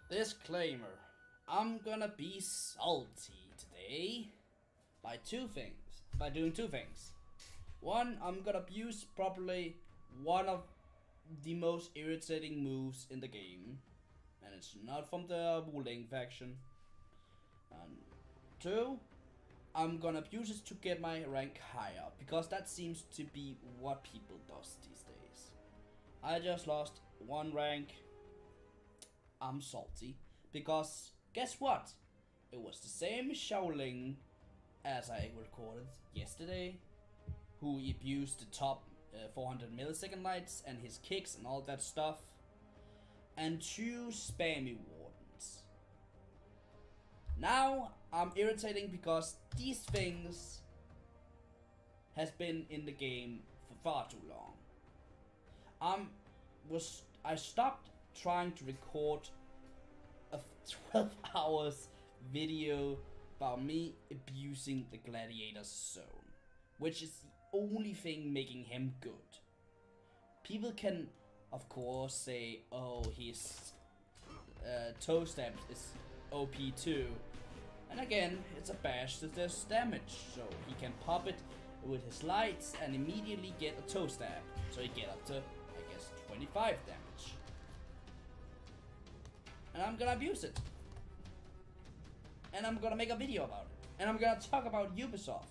Disclaimer. I'm gonna be salty today by doing two things. One, I'm gonna abuse probably one of the most irritating moves in the game, and it's not from the Wu Ling faction. And two, I'm gonna abuse it to get my rank higher, because that seems to be what people does these days. I just lost one rank. I'm salty because guess what? It was the same Shaoling as I recorded yesterday, who abused the top 400 millisecond lights and his kicks and all that stuff, and two spammy wardens. Now I'm irritating because these things has been in the game for far too long. I stopped trying to record a 12 hours video about me abusing the gladiator's zone, which is the only thing making him good. People can of course say, oh, his toe stab is OP too, and again, it's a bash that does damage, so he can pop it with his lights and immediately get a toe stab, so he get up to, I guess, 25 damage. And I'm gonna abuse it. And I'm gonna make a video about it. And I'm gonna talk about Ubisoft.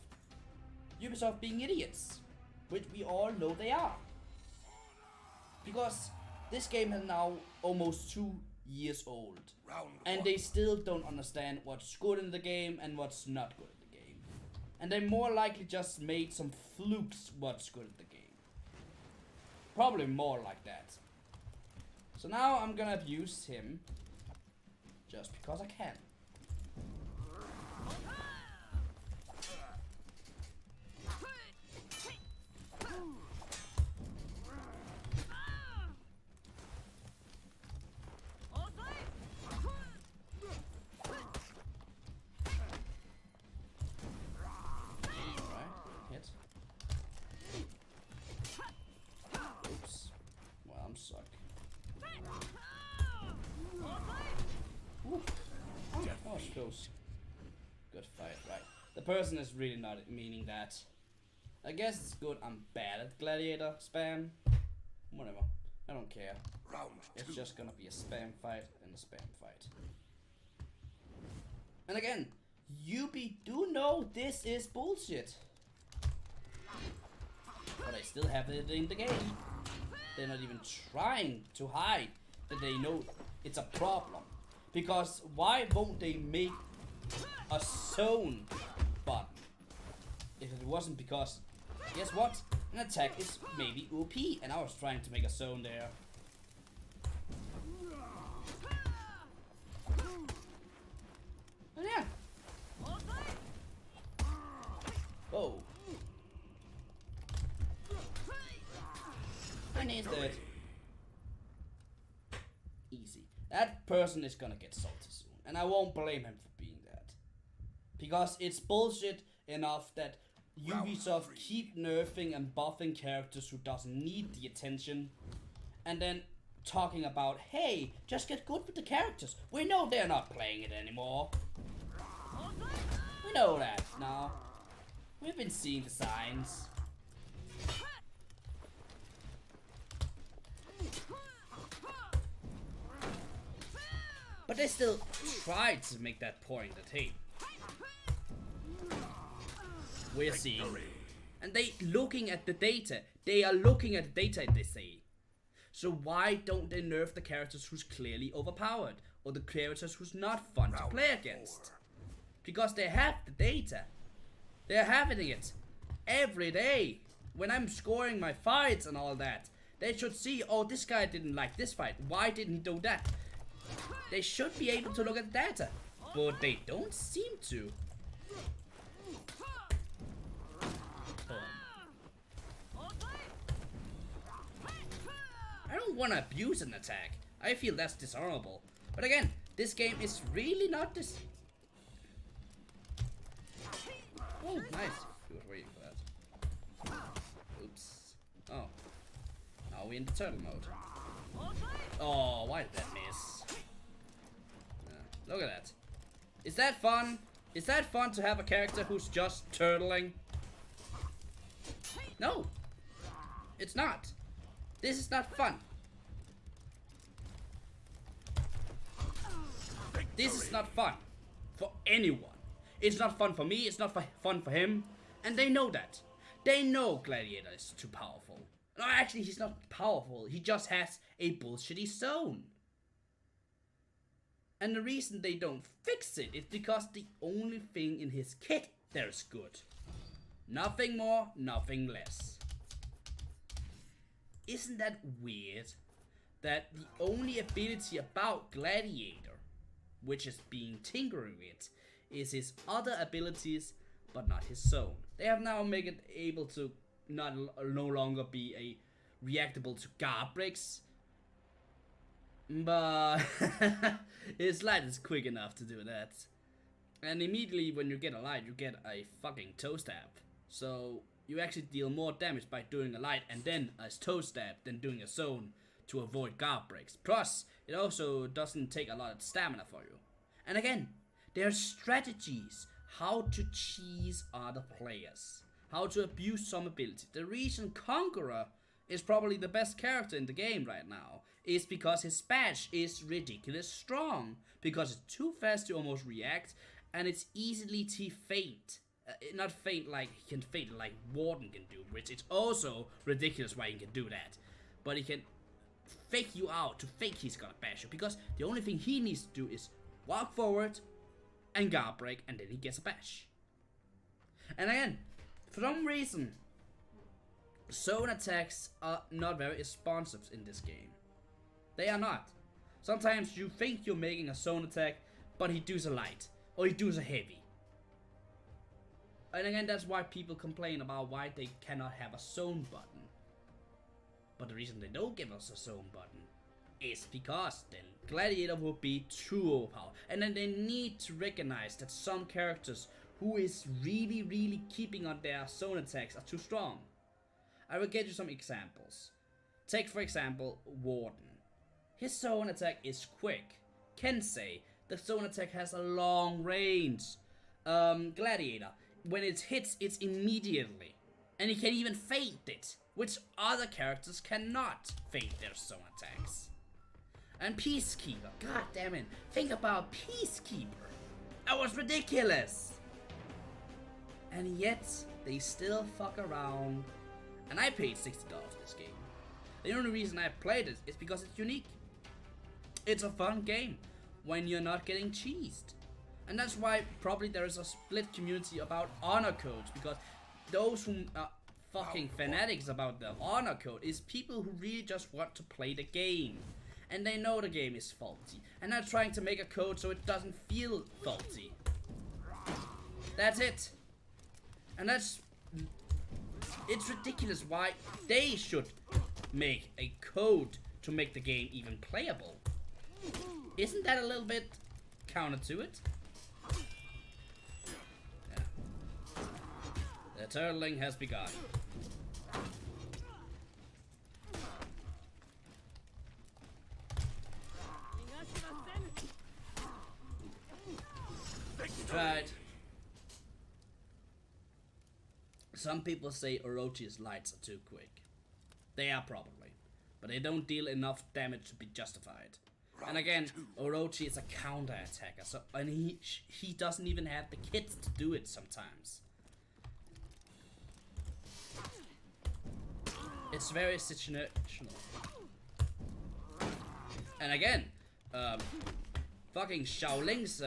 Ubisoft being idiots, which we all know they are. Because this game is now almost 2 years old. And they still don't understand what's good in the game and what's not good in the game. And they more likely just made some flukes what's good in the game. Probably more like that. So now I'm gonna abuse him just because I can. Hit. Oops. Well, I'm suck. Ooh. Oh, that was close. Good fight, right? The person is really not meaning that. I guess it's good I'm bad at gladiator spam. Whatever. I don't care. It's just gonna be a spam fight and a spam fight. And again, you do know this is bullshit. But I still have it in the game. They're not even trying to hide that they know it's a problem. Because why won't they make a zone button? If it wasn't because, guess what? An attack is maybe OP, and I was trying to make a zone there. And yeah. Whoa. And he's dead. Easy. That person is gonna get salty soon, and I won't blame him for being that. Because it's bullshit enough that Ubisoft keep nerfing and buffing characters who doesn't need the attention, and then talking about, hey, just get good with the characters. We know they're not playing it anymore. We know that now. We've been seeing the signs. But they still tried to make that point that, hey, we're seeing, and they looking at the data. They are looking at the data, they say. So why don't they nerf the characters who's clearly overpowered, or the characters who's not fun to play against? Because they have the data. They're having it every day. When I'm scoring my fights and all that, they should see, oh, this guy didn't like this fight. Why didn't he do that? They should be able to look at the data, but they don't seem to. I don't want to abuse an attack. I feel that's dishonorable. But again, this game is really not this. Oh, nice. He was waiting for that. Oops. Oh. Now we're in the turtle mode. Oh, why did that miss? Look at that. Is that fun? Is that fun to have a character who's just turtling? No. It's not. This is not fun. This is not fun for anyone. It's not fun for me, it's not fun for him. And they know that. They know Gladiator is too powerful. No, actually, he's not powerful. He just has a bullshitty zone. And the reason they don't fix it is because the only thing in his kit there is good. Nothing more, nothing less. Isn't that weird? That the only ability about Gladiator, which is being tinkering with, is his other abilities, but not his zone. They have now made it able to no longer be a reactable to guard breaks, but his light is quick enough to do that. And immediately when you get a light, you get a fucking toe stab. So you actually deal more damage by doing a light and then a toe stab than doing a zone to avoid guard breaks. Plus, it also doesn't take a lot of stamina for you. And again, there are strategies how to cheese other players, how to abuse some ability. The reason Conqueror is probably the best character in the game right now is because his badge is ridiculous strong, because it's too fast to almost react, and it's easily to feint. Not feint like he can feint like Warden can do, which is also ridiculous why he can do that. But he can fake you out to fake he's gonna bash you, because the only thing he needs to do is walk forward and guard break, and then he gets a bash. And again, for some reason, zone attacks are not very responsive in this game. They are not. Sometimes you think you're making a zone attack, but he does a light, or he does a heavy. And again, that's why people complain about why they cannot have a zone button. But the reason they don't give us a zone button is because then Gladiator will be too overpowered. And then they need to recognize that some characters who is really keeping on their zone attacks are too strong. I will get you some examples. Take for example Warden. His zone attack is quick. Kensei, the zone attack has a long range. Gladiator, when it hits, it's immediately. And he can even feint it, which other characters cannot feint their zone attacks. And Peacekeeper, god damn it, think about Peacekeeper. That was ridiculous. And yet, they still fuck around. And I paid $60 for this game. The only reason I played it is because it's unique. It's a fun game when you're not getting cheesed. And that's why probably there is a split community about honor codes, because those who are fucking fanatics about the honor code is people who really just want to play the game. And they know the game is faulty. And they're trying to make a code so it doesn't feel faulty. That's it. And it's ridiculous why they should make a code to make the game even playable. Isn't that a little bit counter to it? Yeah. The turtling has begun. Right. Some people say Orochi's lights are too quick. They are probably, but they don't deal enough damage to be justified. And again, Orochi is a counter attacker, so and he doesn't even have the kits to do it sometimes. It's very situational. And again, fucking Shaolin's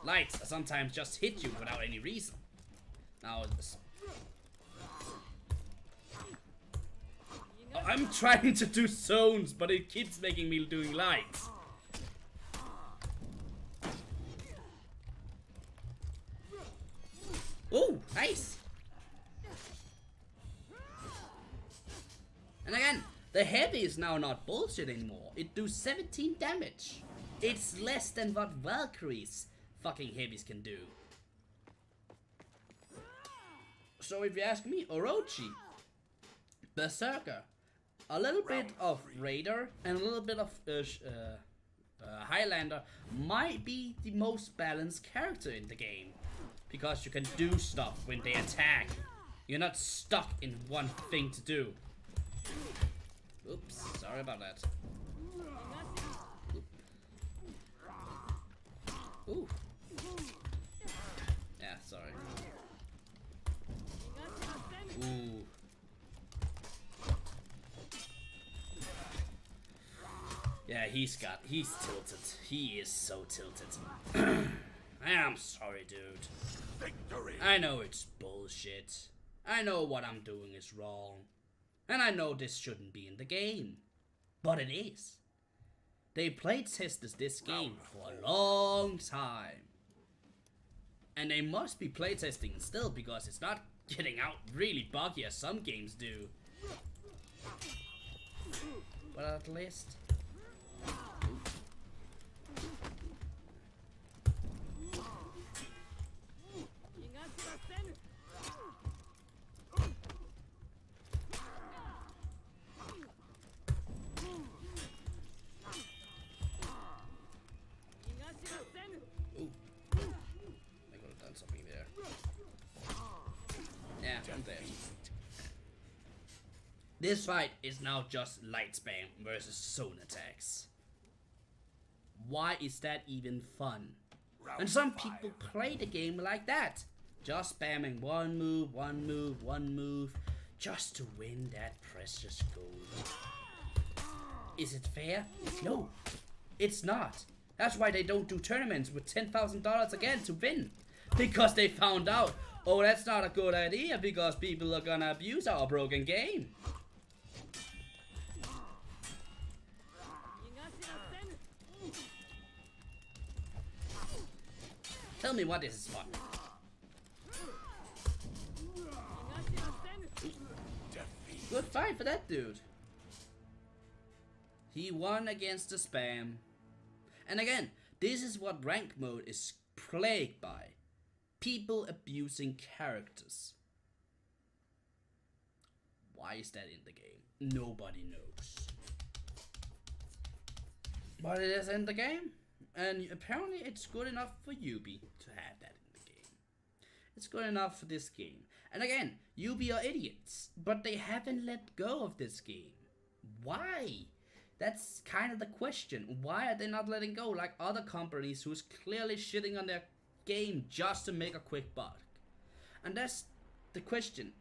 lights sometimes just hit you without any reason. Now, I'm trying to do zones, but it keeps making me doing lights. Oh, nice. And again, the heavy is now not bullshit anymore. It does 17 damage. It's less than what Valkyrie's fucking heavies can do. So if you ask me, Orochi, Berserker, a little bit of Raider, and a little bit of Highlander might be the most balanced character in the game, because you can do stuff when they attack. You're not stuck in one thing to do. Oops, sorry about that. Ooh. Yeah, sorry. Ooh. Yeah, he's tilted. He is so tilted. I'm sorry, dude. Victory. I know it's bullshit. I know what I'm doing is wrong. And I know this shouldn't be in the game. But it is. They playtested this game for a long time. And they must be playtesting still, because it's not getting out really buggy as some games do. But at least... This fight is now just light spam versus zone attacks. Why is that even fun? And some people play the game like that. Just spamming one move, just to win that precious gold. Is it fair? No, it's not. That's why they don't do tournaments with $10,000 again to win. Because they found out, oh, that's not a good idea, because people are gonna abuse our broken game. Tell me what this is fun. Good fight for that dude. He won against the spam. And again, this is what rank mode is plagued by. People abusing characters. Why is that in the game? Nobody knows. But it is in the game. And apparently it's good enough for Ubi to have that in the game. It's good enough for this game. And again, Ubi are idiots, but they haven't let go of this game. Why? That's kind of the question. Why are they not letting go like other companies who's clearly shitting on their game just to make a quick buck? And that's the question.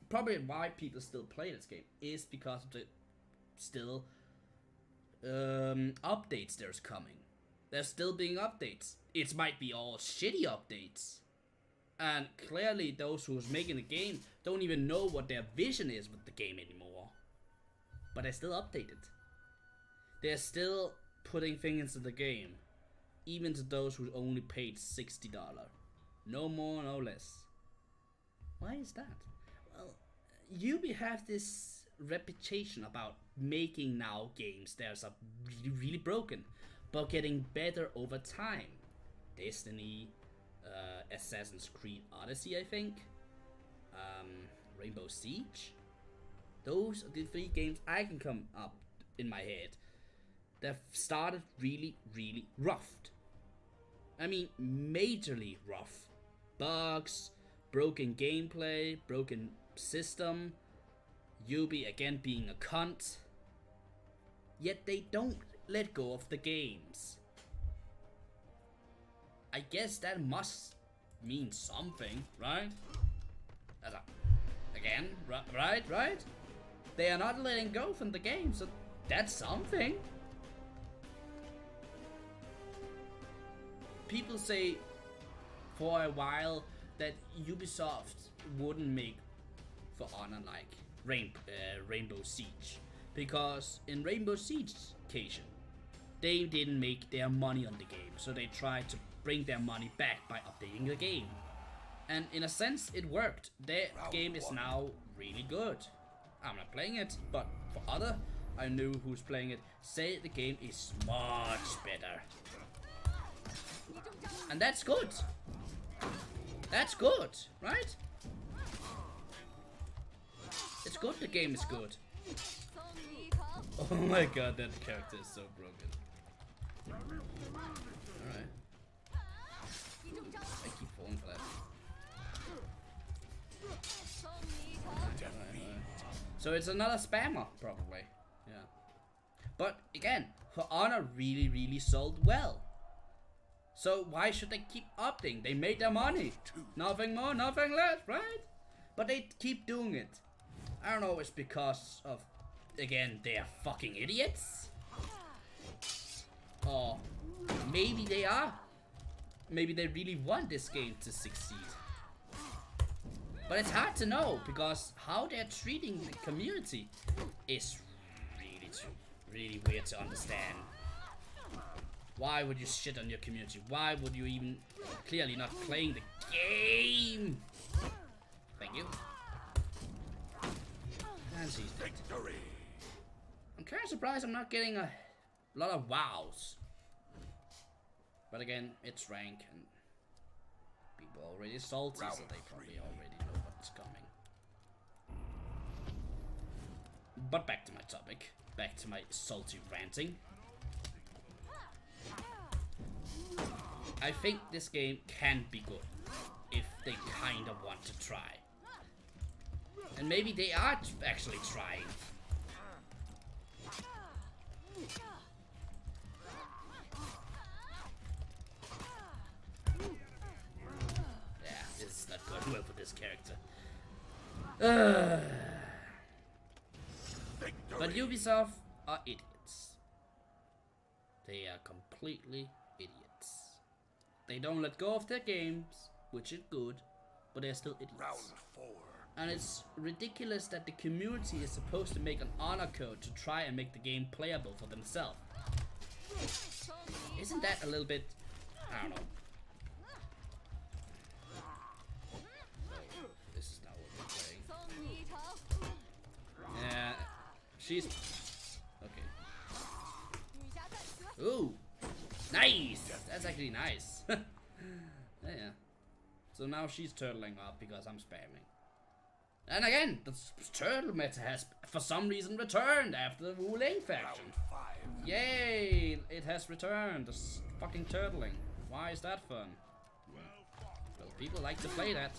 Probably why people still play this game is because of the still updates there's coming. There's still being updates. It might be all shitty updates. And clearly those who's making the game don't even know what their vision is with the game anymore. But they're still updated. They're still putting things into the game. Even to those who only paid $60. No more, no less. Why is that? Well, Ubi have this reputation about making now games that are really, really broken, but getting better over time. Destiny, Assassin's Creed Odyssey, I think, Rainbow Siege. Those are the 3 games I can come up in my head that started really, really rough. I mean, majorly rough. Bugs, broken gameplay, broken system, Ubi again being a cunt. Yet they don't let go of the games. I guess that must mean something, right? Again, right? They are not letting go from the game, so that's something. People say for a while that Ubisoft wouldn't make For Honor like Rainbow Siege, because in Rainbow Siege occasion they didn't make their money on the game, so they tried to bring their money back by updating the game, and in a sense it worked. Their game is now really good. I'm not playing it, but for other I know who's playing it say the game is much better. And that's good. That's good, right? It's good the game is good. Oh my god, that character is so broken. Alright. I keep falling for that. Alright. So it's another spammer, probably. Yeah. But again, her honor really sold well. So why should they keep upping? They made their money. Nothing more, nothing less, right? But they keep doing it. I don't know, it's because of, again, they are fucking idiots? Or maybe they are. Maybe they really want this game to succeed. But it's hard to know, because how they're treating the community is really weird to understand. Why would you shit on your community? Why would you even clearly not playing the game? Thank you. And she's dead. I'm kind of surprised I'm not getting a lot of wows. But again, it's rank and people are already salty, so they probably already know what's coming. But back to my topic. Back to my salty ranting. I think this game can be good if they kind of want to try. And maybe they are actually trying. Yeah, this is not going well for this character. But Ubisoft are idiots. They are completely idiots. They don't let go of their games, which is good, but they're still idiots. Round 4. And it's ridiculous that the community is supposed to make an honor code to try and make the game playable for themselves. Isn't that a little bit... I don't know. This is not what we're playing. Yeah, she's... Okay. Ooh! Nice! That's actually nice. Yeah. So now she's turtling up because I'm spamming. And again, the turtle meta has for some reason returned after the ruling faction. Yay! It has returned. The fucking turtling. Why is that fun? Well, people like to play that.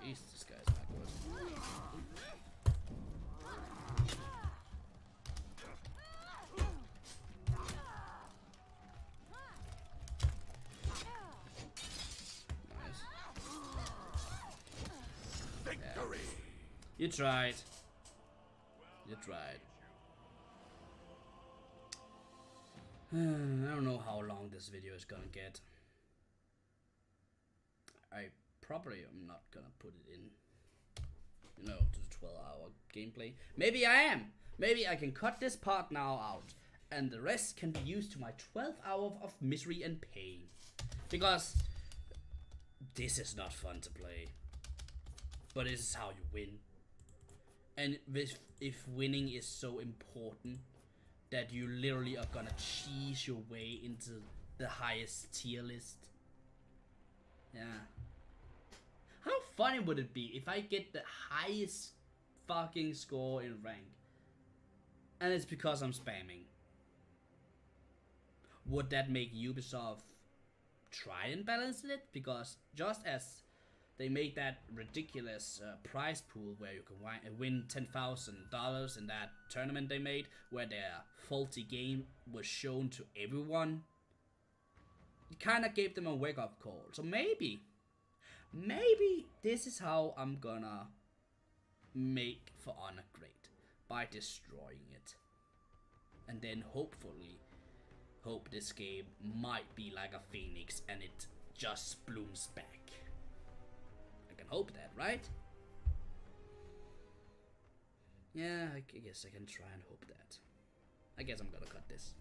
Jeez, this guy's not good. You tried. You tried. I don't know how long this video is gonna get. I probably am not gonna put it in, you know, to the 12-hour gameplay. Maybe I am. Maybe I can cut this part now out, and the rest can be used to my 12 hours of misery and pain. Because this is not fun to play. But this is how you win. And if winning is so important that you literally are gonna cheese your way into the highest tier list. Yeah. How funny would it be if I get the highest fucking score in rank and it's because I'm spamming? Would that make Ubisoft try and balance it? Because just as they made that ridiculous prize pool where you can win $10,000 in that tournament they made, where their faulty game was shown to everyone. It kind of gave them a wake-up call. So maybe this is how I'm gonna make For Honor great, by destroying it. And then hopefully, hope this game might be like a phoenix and it just blooms back. I can hope that, right? Yeah, I guess I can try and hope that. I guess I'm gonna cut this.